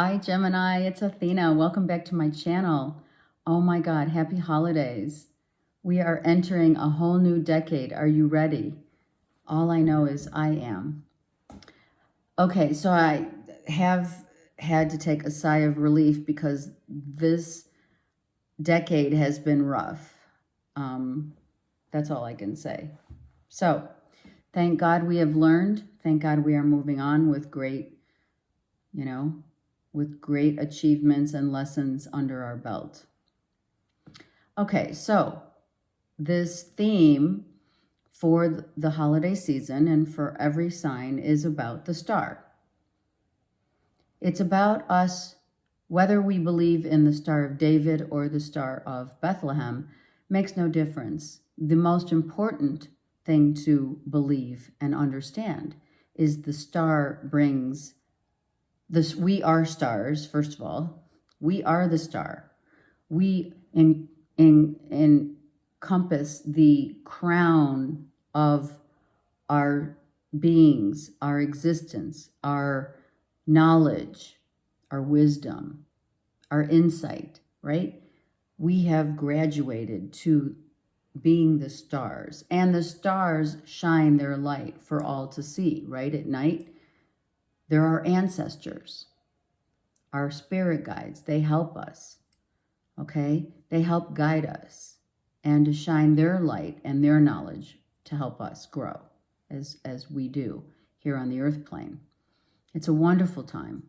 Hi Gemini, it's Athena. Welcome back to my channel. Oh my God, happy holidays. We are entering a whole new decade. Are you ready? All I know is I am. Okay, so I have had to take a sigh of relief because this decade has been rough. That's all I can say. So thank God we have learned. Thank God we are moving on with great achievements and lessons under our belt. Okay, so this theme for the holiday season and for every sign is about the star. It's about us, whether we believe in the Star of David or the Star of Bethlehem, makes no difference. The most important thing to believe and understand is the star brings this. We are stars, first of all. We are the star. We encompass the crown of our beings, our existence, our knowledge, our wisdom, our insight, right? We have graduated to being the stars, and the stars shine their light for all to see, right? At night, they're our ancestors, our spirit guides. They help us, okay? They help guide us and to shine their light and their knowledge to help us grow as we do here on the earth plane. It's a wonderful time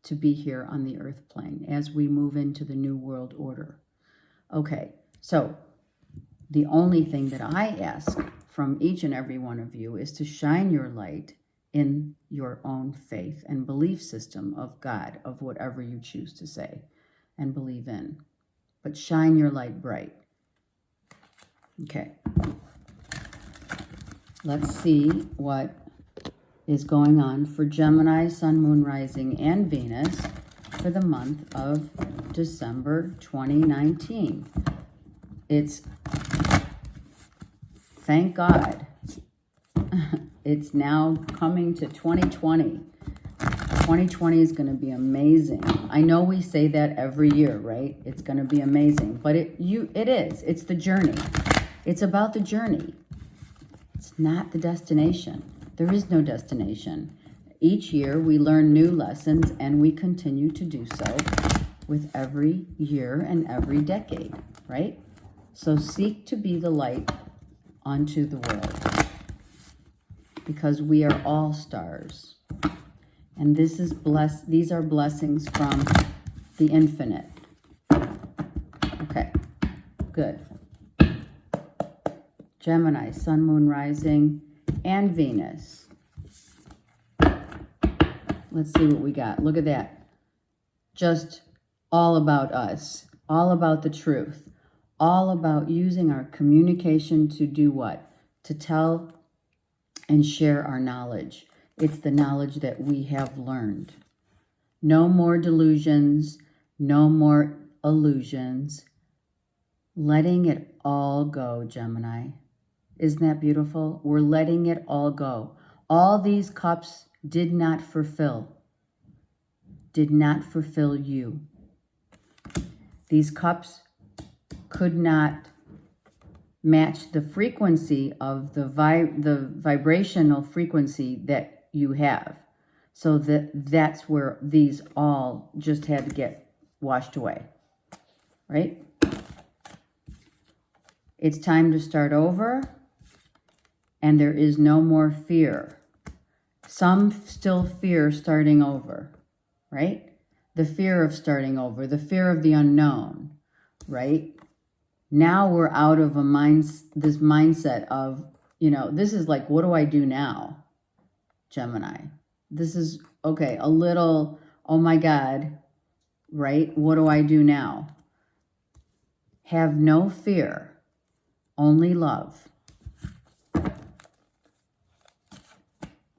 to be here on the earth plane as we move into the new world order. Okay, so the only thing that I ask from each and every one of you is to shine your light in your own faith and belief system of God, of whatever you choose to say and believe in. But shine your light bright. Okay. Let's see what is going on for Gemini, Sun, Moon, Rising, and Venus for the month of December 2019. It's, thank God, it's now coming to 2020. 2020 is going to be amazing. I know we say that every year, right? It's going to be amazing, but it is. It's the journey. It's about the journey. It's not the destination. There is no destination. Each year we learn new lessons, and we continue to do so with every year and every decade, right? So seek to be the light onto the world, because we are all stars. And these are blessings from the infinite. Okay, good. Gemini, Sun, Moon, Rising, and Venus. Let's see what we got. Look at that. Just all about us, all about the truth, all about using our communication to do what? To tell and share our knowledge. It's the knowledge that we have learned. No more delusions, no more illusions. Letting it all go, Gemini. Isn't that beautiful? We're letting it all go. All these cups did not fulfill you. These cups could not match the frequency of the vibrational frequency that you have. So that's where these all just had to get washed away, right? It's time to start over, and there is no more fear. Some still fear starting over, right? The fear of starting over, the fear of the unknown, right? Now we're out of this mindset of, this is like, what do I do now, Gemini? This is, okay, a little, oh my God, right? What do I do now? Have no fear, only love.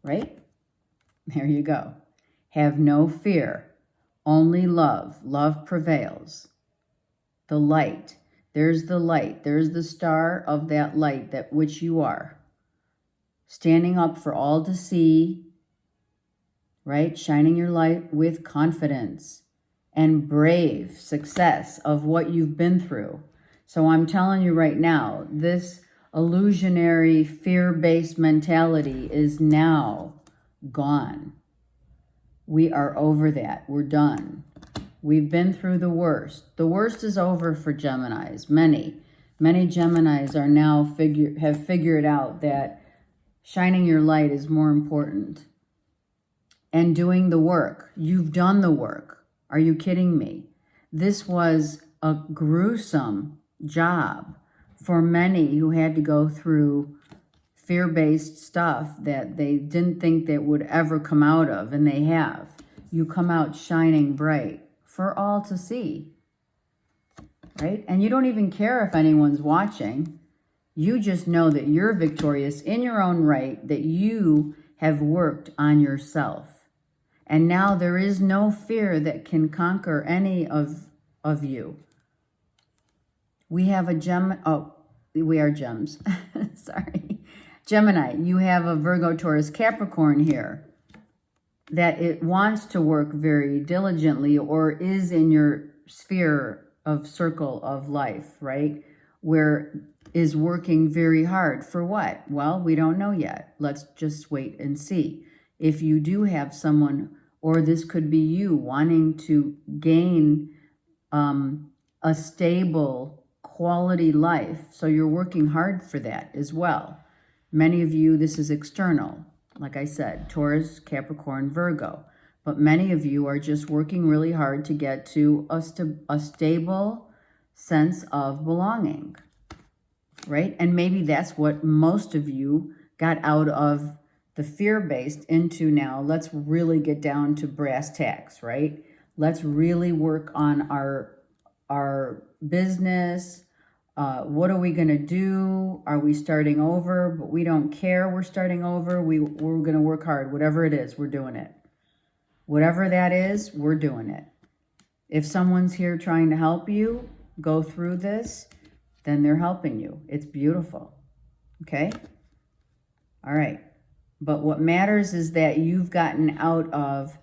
Right? There you go. Have no fear, only love. Love prevails. The light. There's the light. There's the star of that light, that which you are. Standing up for all to see, right? Shining your light with confidence and brave success of what you've been through. So I'm telling you right now, this illusionary fear-based mentality is now gone. We are over that. We're done. We've been through the worst. The worst is over for Geminis. Many Geminis are now have figured out that shining your light is more important. And doing the work. You've done the work. Are you kidding me? This was a gruesome job for many who had to go through fear-based stuff that they didn't think that would ever come out of, and they have. You come out shining bright for all to see, right? And you don't even care if anyone's watching. You just know that you're victorious in your own right, that you have worked on yourself. And now there is no fear that can conquer any of you. We have a gem. Oh, we are gems. Sorry. Gemini, you have a Virgo, Taurus, Capricorn here that it wants to work very diligently or is in your sphere of circle of life, right? Where is working very hard for what? Well, we don't know yet. Let's just wait and see. If you do have someone, or this could be you wanting to gain a stable quality life, so you're working hard for that as well. Many of you, this is external, like I said, Taurus, Capricorn, Virgo. But many of you are just working really hard to get to a stable sense of belonging, right? And maybe that's what most of you got out of the fear-based into now. Let's really get down to brass tacks, right? Let's really work on our business. What are we going to do? Are we starting over? But we don't care. We're starting over. We're going to work hard. Whatever it is, we're doing it. Whatever that is, we're doing it. If someone's here trying to help you go through this, then they're helping you. It's beautiful. Okay? All right. But what matters is that you've gotten out of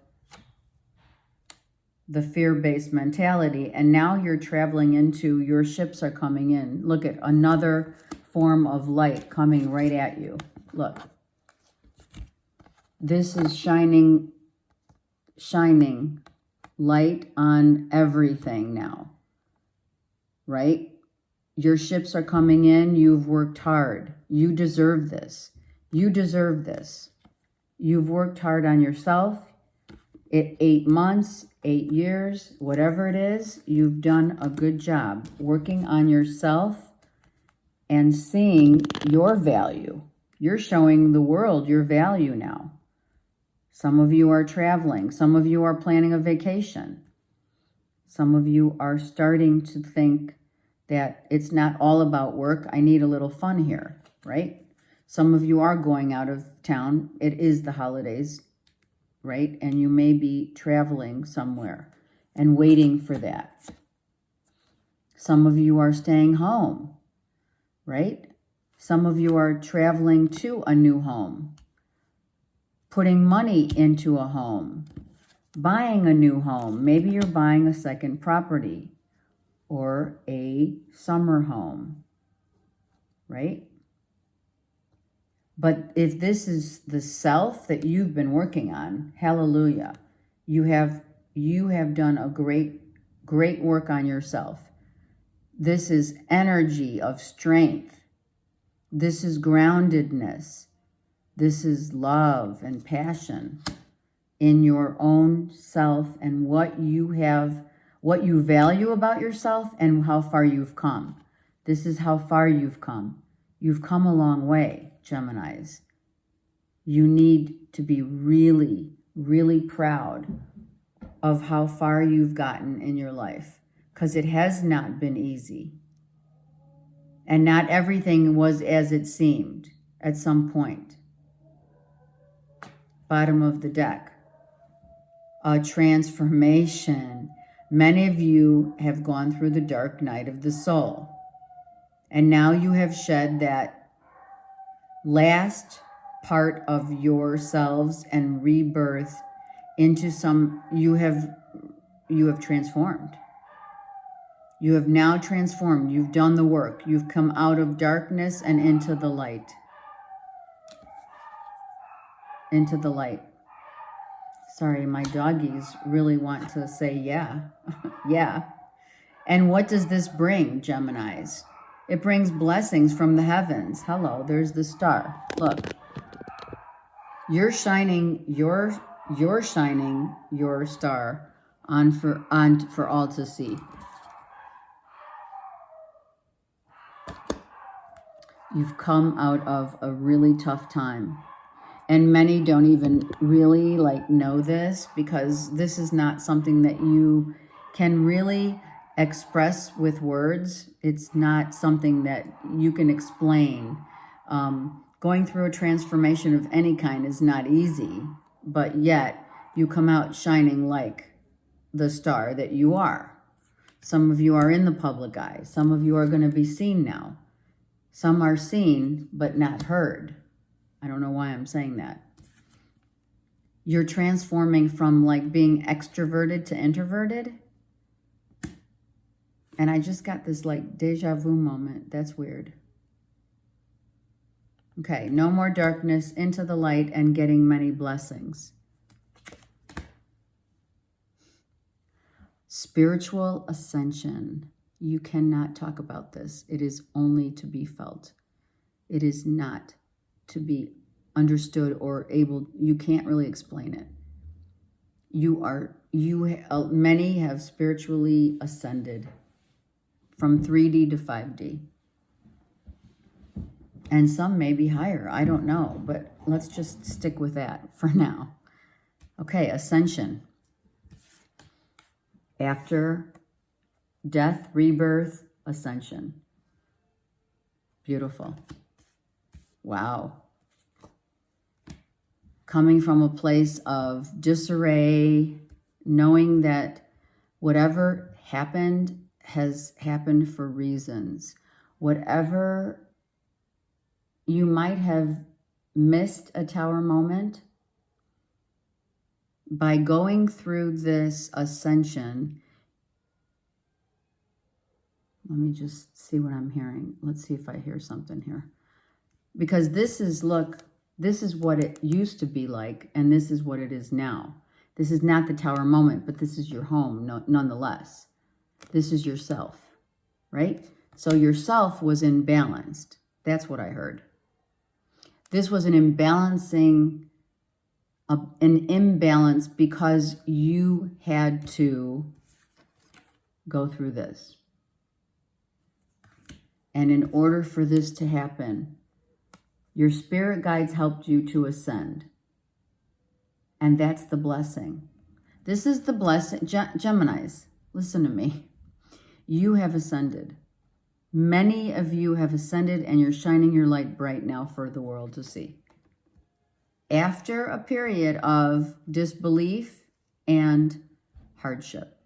the fear-based mentality, and now you're traveling into, your ships are coming in. Look at another form of light coming right at you. Look. This is shining light on everything now, right? Your ships are coming in. You've worked hard. You deserve this. You deserve this. You've worked hard on yourself. 8 months, 8 years, whatever it is, you've done a good job working on yourself and seeing your value. You're showing the world your value now. Some of you are traveling. Some of you are planning a vacation. Some of you are starting to think that it's not all about work. I need a little fun here, right? Some of you are going out of town. It is the holidays, right? And you may be traveling somewhere and waiting for that. Some of you are staying home, right? Some of you are traveling to a new home, putting money into a home, buying a new home. Maybe you're buying a second property or a summer home, right? But if this is the self that you've been working on, hallelujah, you have done a great work on yourself. This is energy of strength. This is groundedness. This is love and passion in your own self and what you value about yourself and how far you've come. This is how far you've come. You've come a long way. Geminis, you need to be really, really proud of how far you've gotten in your life, because it has not been easy. And not everything was as it seemed at some point. Bottom of the deck. A transformation. Many of you have gone through the dark night of the soul. And now you have shed that last part of yourselves and rebirth into you have transformed. You have now transformed. You've done the work. You've come out of darkness and into the light. Into the light. Sorry, my doggies really want to say yeah. Yeah. And what does this bring, Geminis? It brings blessings from the heavens. Hello, there's the star. Look. You're shining your star on for all to see. You've come out of a really tough time. And many don't even really know this, because this is not something that you can really express with words. It's not something that you can explain. Going through a transformation of any kind is not easy, but yet you come out shining like the star that you are. Some of you are in the public eye. Some of you are going to be seen now. Some are seen but not heard. I don't know why I'm saying that. You're transforming from being extroverted to introverted. And I just got this deja vu moment. That's weird. Okay, no more darkness, into the light, and getting many blessings. Spiritual ascension. You cannot talk about this. It is only to be felt. It is not to be understood or able. You can't really explain it. Many have spiritually ascended from 3D to 5D. And some may be higher. I don't know, but let's just stick with that for now. Okay, ascension. After death, rebirth, ascension. Beautiful. Wow. Coming from a place of disarray, knowing that whatever happened has happened for reasons. Whatever you might have missed a tower moment, by going through this ascension. Let me just see what I'm hearing. Let's see if I hear something here. Because this is, look, this is what it used to be like, and this is what it is now. This is not the tower moment, but this is your home, nonetheless. This is yourself, right? So yourself was imbalanced. That's what I heard. This was an imbalancing, an imbalance because you had to go through this. And in order for this to happen, your spirit guides helped you to ascend. And that's the blessing. This is the blessing. Geminis, listen to me. You have ascended. Many of you have ascended, and you're shining your light bright now for the world to see. After a period of disbelief and hardship.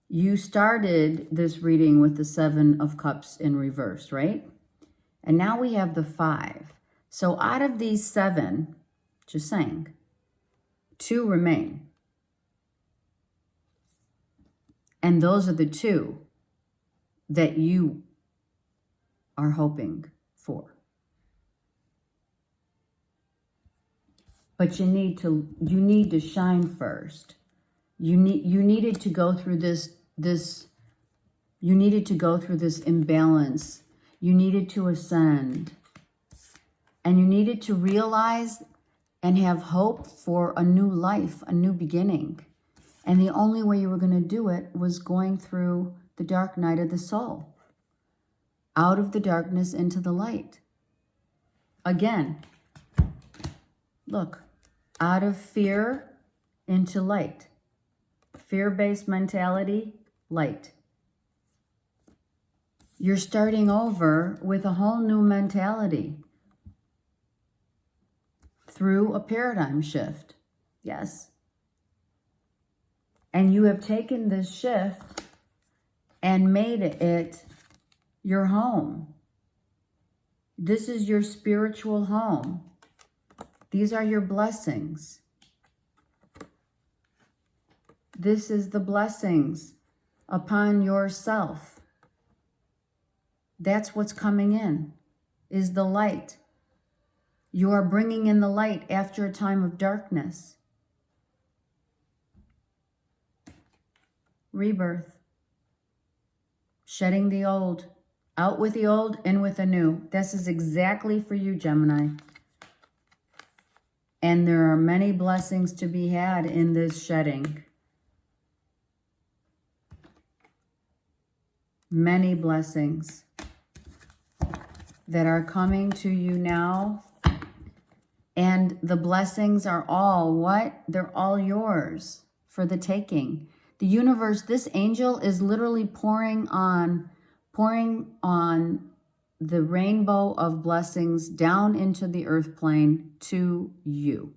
You started this reading with the 7 of Cups in reverse, right? And now we have the 5. So out of these 7, just saying, 2 remain. And those are the 2 that you are hoping for. But you need to shine first. You needed to go through this you needed to go through this imbalance. You needed to ascend. And you needed to realize and have hope for a new life, a new beginning. And the only way you were going to do it was going through the dark night of the soul. Out of the darkness into the light. Again, look, out of fear into light. Fear-based mentality, light. You're starting over with a whole new mentality through a paradigm shift. Yes. And you have taken this shift and made it your home. This is your spiritual home. These are your blessings. This is the blessings upon yourself. That's what's coming in, is the light. You are bringing in the light after a time of darkness. Rebirth. Shedding the old. Out with the old, in with the new. This is exactly for you, Gemini. And there are many blessings to be had in this shedding. Many blessings that are coming to you now. And the blessings are all what? They're all yours for the taking. The universe, this angel is literally pouring on the rainbow of blessings down into the earth plane to you.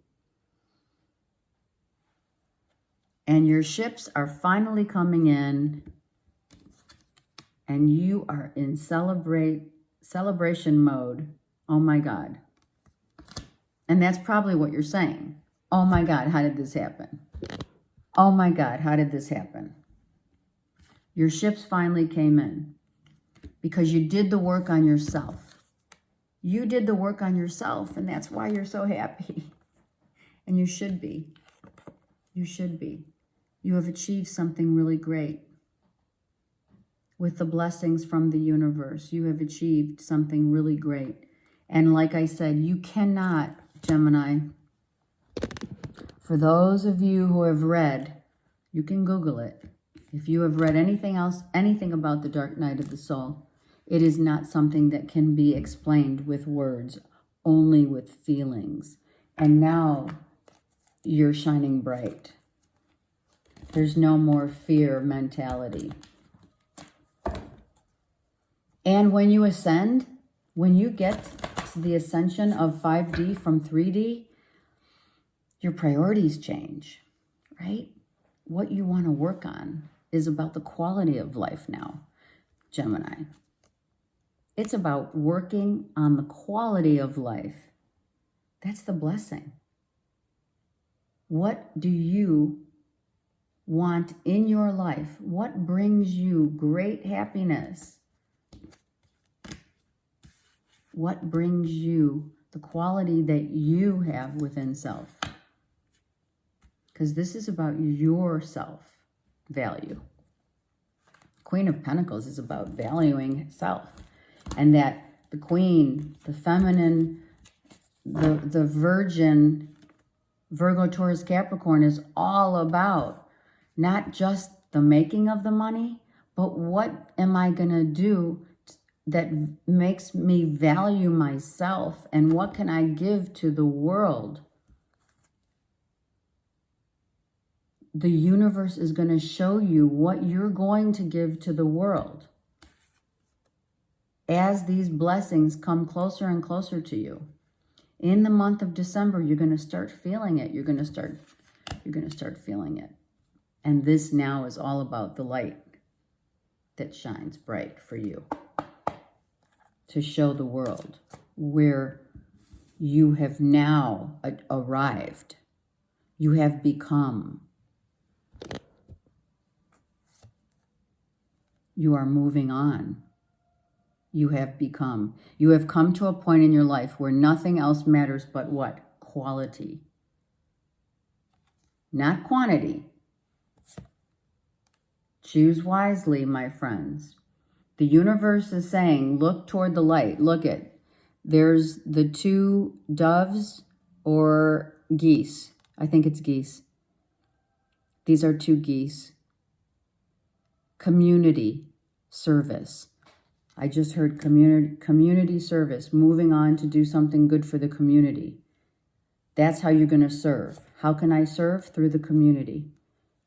And your ships are finally coming in, and you are in celebration mode. Oh my God. And that's probably what you're saying. Oh my God, how did this happen? Oh my God, how did this happen? Your ships finally came in because you did the work on yourself. You did the work on yourself, and that's why you're so happy. And you should be. You should be. You have achieved something really great. With the blessings from the universe, you have achieved something really great. And like I said, you cannot, Gemini, for those of you who have read, you can Google it. If you have read anything else, anything about the dark night of the soul, it is not something that can be explained with words, only with feelings. And now you're shining bright. There's no more fear mentality. And when you ascend, when you get to the ascension of 5D from 3D, your priorities change, right? What you want to work on is about the quality of life now, Gemini. It's about working on the quality of life. That's the blessing. What do you want in your life? What brings you great happiness? What brings you the quality that you have within self? Because this is about your self-value. Queen of Pentacles is about valuing self. And that the Queen, the feminine, the Virgin, Virgo, Taurus, Capricorn is all about not just the making of the money, but what am I going to do that makes me value myself, and what can I give to the world? The universe is going to show you what you're going to give to the world as these blessings come closer and closer to you. In the month of December, you're going to start feeling it. You're going to start feeling it. And this now is all about the light that shines bright for you, to show the world where you have now arrived. You have become. You are moving on. You have become. You have come to a point in your life where nothing else matters but what? Quality. Not quantity. Choose wisely, my friends. The universe is saying, look toward the light. Look it. There's the two doves or geese. I think it's geese. These are two geese. Community service. I just heard community service, moving on to do something good for the community. That's how you're going to serve. How can I serve? Through the community.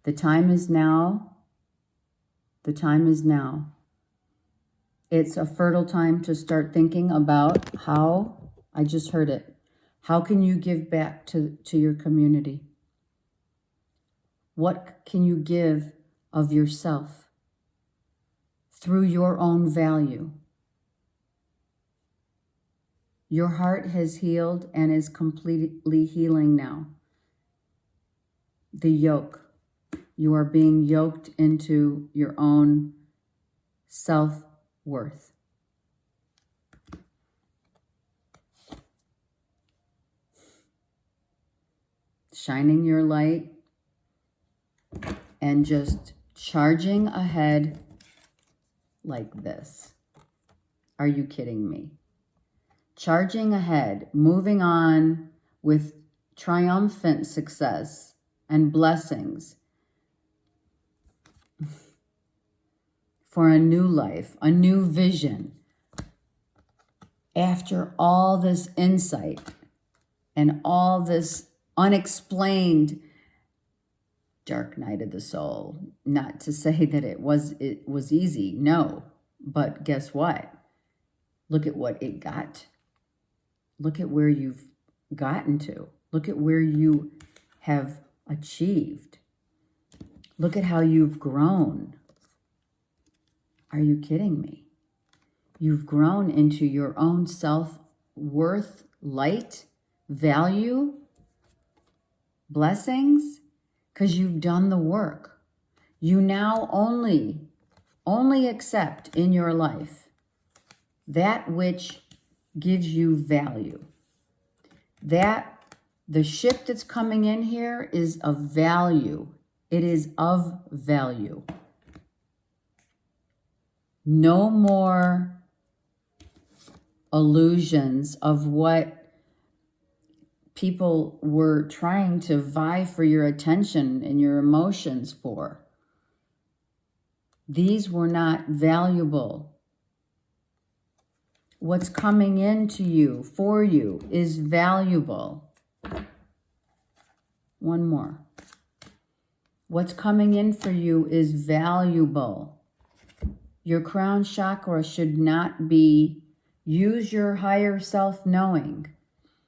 The time is now. The time is now. It's a fertile time to start thinking about how, I just heard it, how can you give back to your community? What can you give of yourself through your own value? Your heart has healed and is completely healing now. The yoke. You are being yoked into your own self-worth. Shining your light and just charging ahead like this. Are you kidding me? Charging ahead, moving on with triumphant success and blessings for a new life, a new vision. After all this insight and all this unexplained dark night of the soul, not to say that it was easy, no, but guess what? Look at what it got. Look at where you've gotten to. Look at where you have achieved. Look at how you've grown. Are you kidding me? You've grown into your own self-worth, light, value, blessings, because you've done the work. You now only accept in your life that which gives you value. That the ship that's coming in here is of value. It is of value. No more illusions of what people were trying to vie for your attention and your emotions for. These were not valuable. What's coming into you, for you, is valuable. One more. What's coming in for you is valuable. Your crown chakra should not be, use your higher self knowing.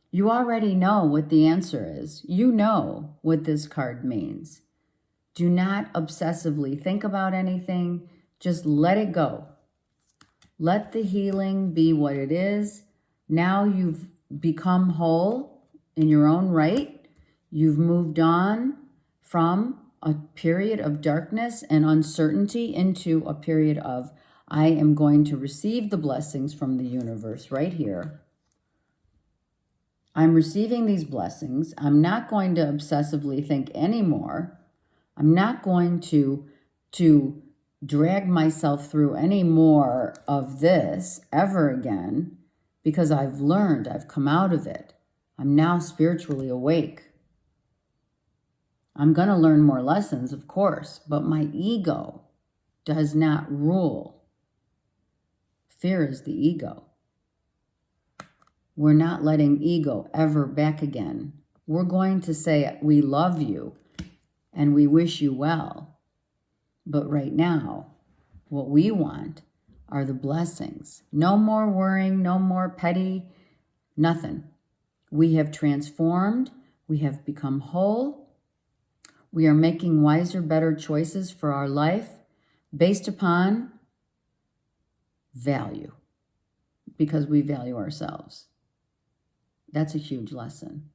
You already know what the answer is. You know what this card means. Do not obsessively think about anything. Just let it go. Let the healing be what it is. Now you've become whole in your own right. You've moved on from a period of darkness and uncertainty into a period of, I am going to receive the blessings from the universe right here. I'm receiving these blessings. I'm not going to obsessively think anymore. I'm not going to drag myself through any more of this ever again, because I've learned, I've come out of it. I'm now spiritually awake. I'm going to learn more lessons, of course, but my ego does not rule. Fear is the ego. We're not letting ego ever back again. We're going to say, we love you and we wish you well. But right now, what we want are the blessings. No more worrying, no more petty, nothing. We have transformed. We have become whole. We are making wiser, better choices for our life based upon value, because we value ourselves. That's a huge lesson.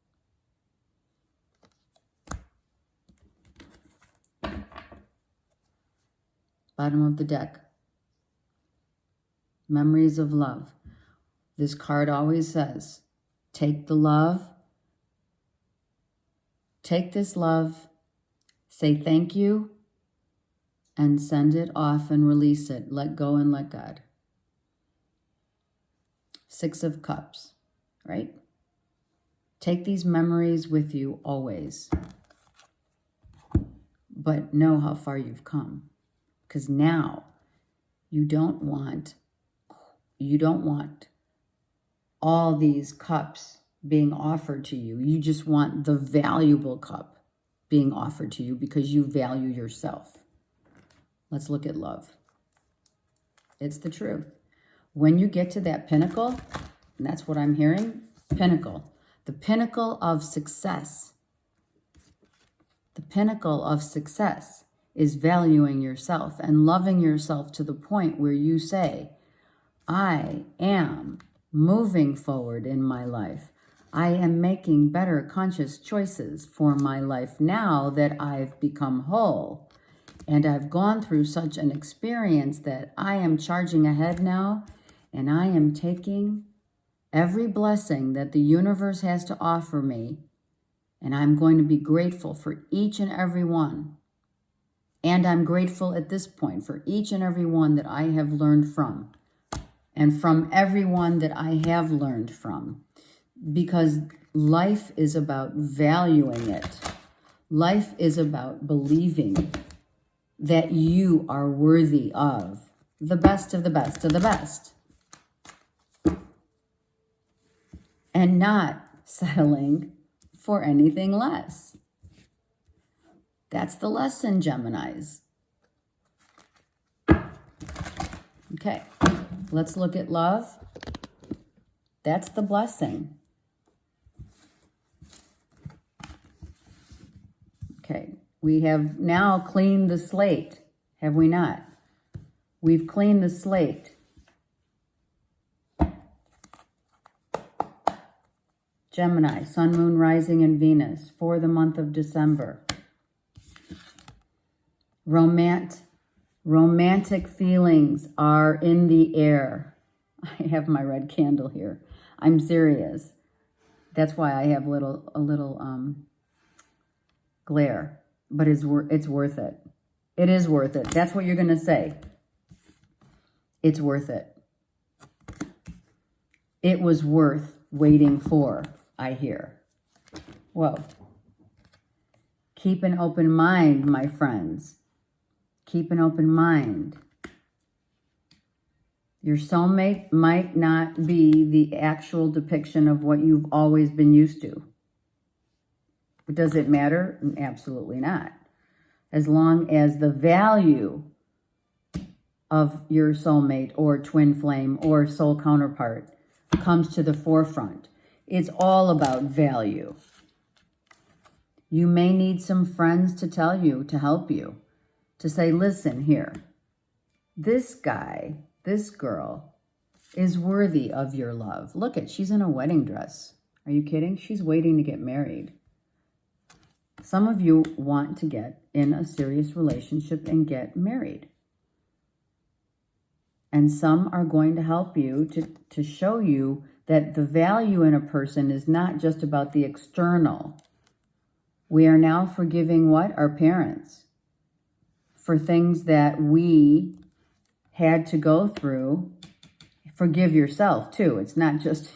Bottom of the deck. Memories of love. This card always says, take the love, take this love, say thank you, and send it off and release it. Let go and let God. 6 of Cups, right? Take these memories with you always. But know how far you've come. Because now you don't want all these cups being offered to you. You just want the valuable cup being offered to you because you value yourself. Let's look at love. It's the truth. When you get to that pinnacle, and that's what I'm hearing, pinnacle, the pinnacle of success. The pinnacle of success is valuing yourself and loving yourself to the point where you say, I am moving forward in my life. I am making better conscious choices for my life now that I've become whole. And I've gone through such an experience that I am charging ahead now, and I am taking every blessing that the universe has to offer me, and I'm going to be grateful for each and every one. And I'm grateful at this point for each and every one that I have learned from, and from everyone that I have learned from, because life is about valuing it. Life is about believing that you are worthy of the best of the best of the best, and not settling for anything less. That's the lesson, Geminis. Okay, let's look at love. That's the blessing. Okay, we have now cleaned the slate, have we not? We've cleaned the slate. Gemini, Sun, Moon, Rising, and Venus for the month of December. Romantic feelings are in the air. I have my red candle here. I'm serious. That's why I have a little glare. But it's worth it. It is worth it. That's what you're going to say. It's worth it. It was worth waiting for, I hear. Whoa. Keep an open mind, my friends. Keep an open mind. Your soulmate might not be the actual depiction of what you've always been used to. But does it matter? Absolutely not. As long as the value of your soulmate or twin flame or soul counterpart comes to the forefront. It's all about value. You may need some friends to tell you, to help you, to say, listen here, this guy, this girl is worthy of your love. Look at, she's in a wedding dress. Are you kidding? She's waiting to get married. Some of you want to get in a serious relationship and get married. And some are going to help you to show you that the value in a person is not just about the external. We are now forgiving what? Our parents. For things that we had to go through. Forgive yourself too. It's not just,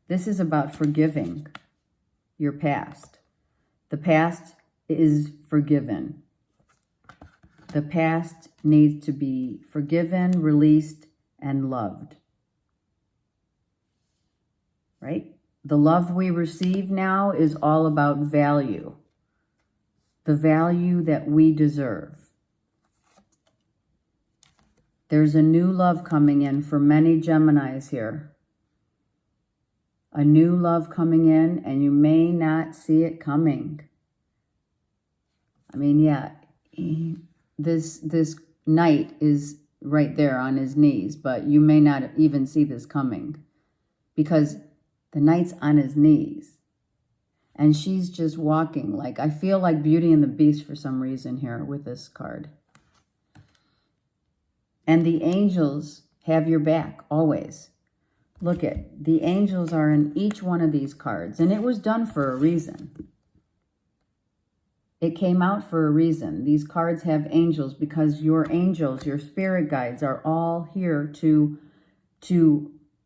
this is about forgiving your past. The past is forgiven. The past needs to be forgiven, released, and loved. Right? The love we receive now is all about value. The value that we deserve. There's a new love coming in for many Geminis here. A new love coming in, and you may not see it coming. I mean, yeah, this knight is right there on his knees, but you may not even see this coming because the knight's on his knees. And she's just walking like, I feel like Beauty and the Beast for some reason here with this card. And the angels have your back always. Look at, the angels are in each one of these cards. And it was done for a reason. It came out for a reason. These cards have angels because your angels, your spirit guides are all here to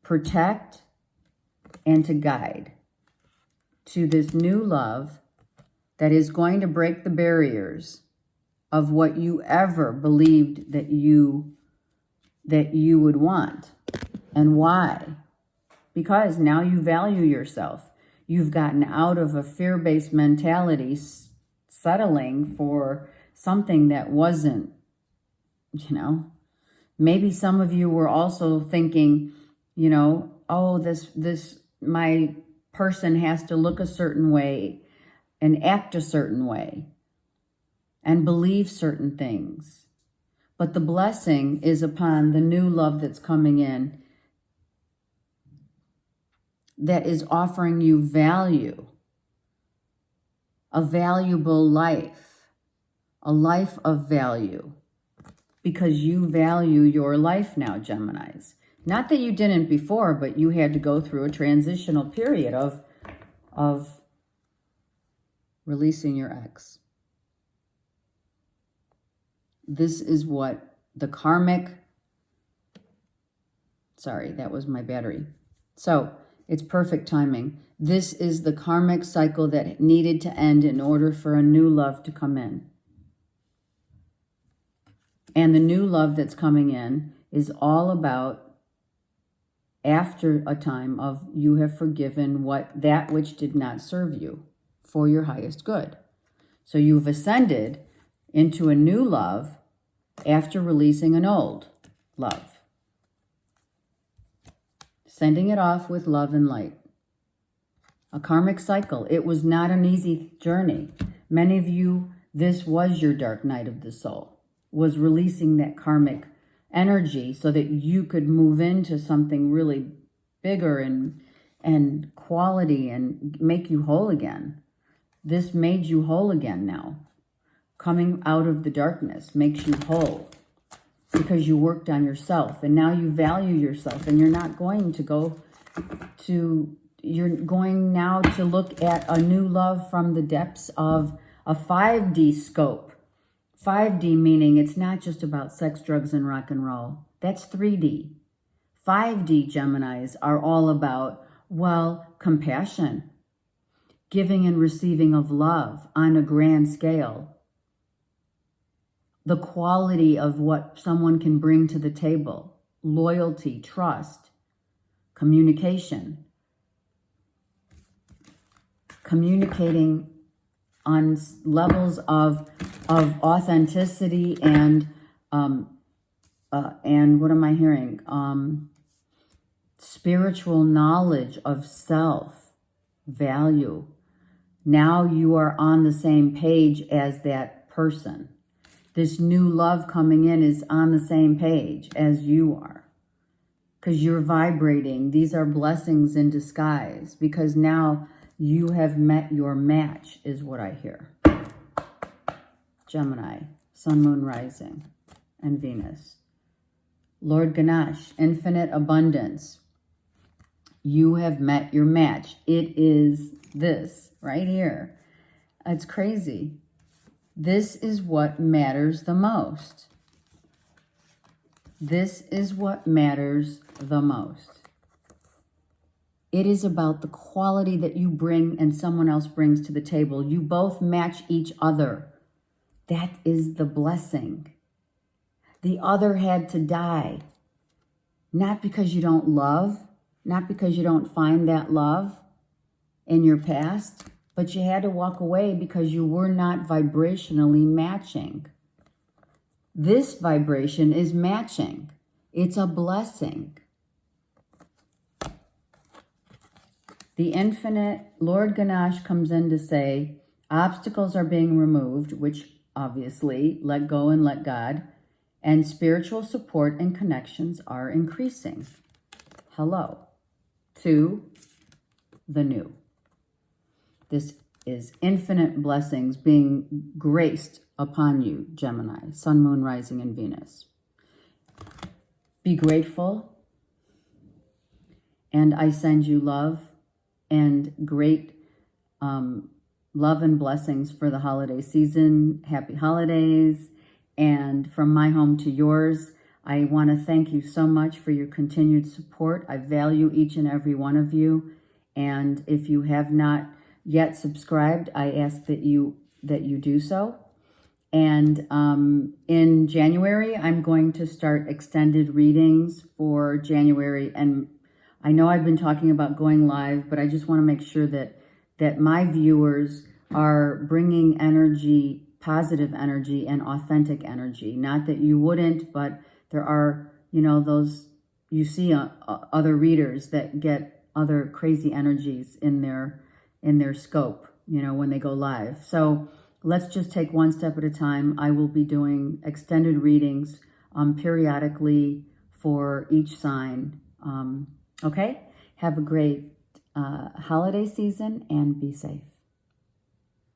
protect and to guide to this new love that is going to break the barriers of what you ever believed that you would want. And why? Because now you value yourself. You've gotten out of a fear-based mentality, settling for something that wasn't, Maybe some of you were also thinking, oh, this my person has to look a certain way and act a certain way and believe certain things. But the blessing is upon the new love that's coming in that is offering you value, a valuable life, a life of value, because you value your life now, Geminis. Not that you didn't before, but you had to go through a transitional period of releasing your ex. This is what the karmic, sorry, that was my battery. So it's perfect timing. This is the karmic cycle that needed to end in order for a new love to come in. And the new love that's coming in is all about, after a time of you have forgiven that which did not serve you for your highest good. So you've ascended into a new love after releasing an old love. Sending it off with love and light. A karmic cycle. It was not an easy journey. Many of you, this was your dark night of the soul, was releasing that karmic energy so that you could move into something really bigger and quality and make you whole again. This made you whole again now. Coming out of the darkness makes you whole because you worked on yourself, and now you value yourself, and you're not going to go to, you're going now to look at a new love from the depths of a 5D scope. 5D meaning it's not just about sex, drugs, and rock and roll. That's 3D. 5D Geminis are all about, well, compassion, giving and receiving of love on a grand scale. The quality of what someone can bring to the table, loyalty, trust, communication, communicating on levels of authenticity and what am I hearing? Spiritual knowledge of self, value. Now you are on the same page as that person. This new love coming in is on the same page as you are, because you're vibrating. These are blessings in disguise, because now you have met your match, is what I hear. Gemini, Sun, Moon, Rising, and Venus. Lord Ganesh, infinite abundance. You have met your match. It is this right here. It's crazy. This is what matters the most. This is what matters the most. It is about the quality that you bring and someone else brings to the table. You both match each other. That is the blessing. The other had to die. Not because you don't love, not because you don't find that love in your past, but you had to walk away because you were not vibrationally matching. This vibration is matching. It's a blessing. The infinite Lord Ganesh comes in to say, obstacles are being removed, which obviously let go and let God, and spiritual support and connections are increasing. Hello to the new. This is infinite blessings being graced upon you, Gemini, Sun, Moon, Rising, and Venus. Be grateful, and I send you love and great love and blessings for the holiday season. Happy holidays. And from my home to yours, I want to thank you so much for your continued support. I value each and every one of you. And if you have not yet subscribed, I ask that you do so. And in January, I'm going to start extended readings for January. And I know I've been talking about going live, but I just want to make sure that my viewers are bringing energy, positive energy and authentic energy. Not that you wouldn't, but there are, those, you see other readers that get other crazy energies in their scope, when they go live. So let's just take one step at a time. I will be doing extended readings periodically for each sign. Okay? Have a great holiday season and be safe.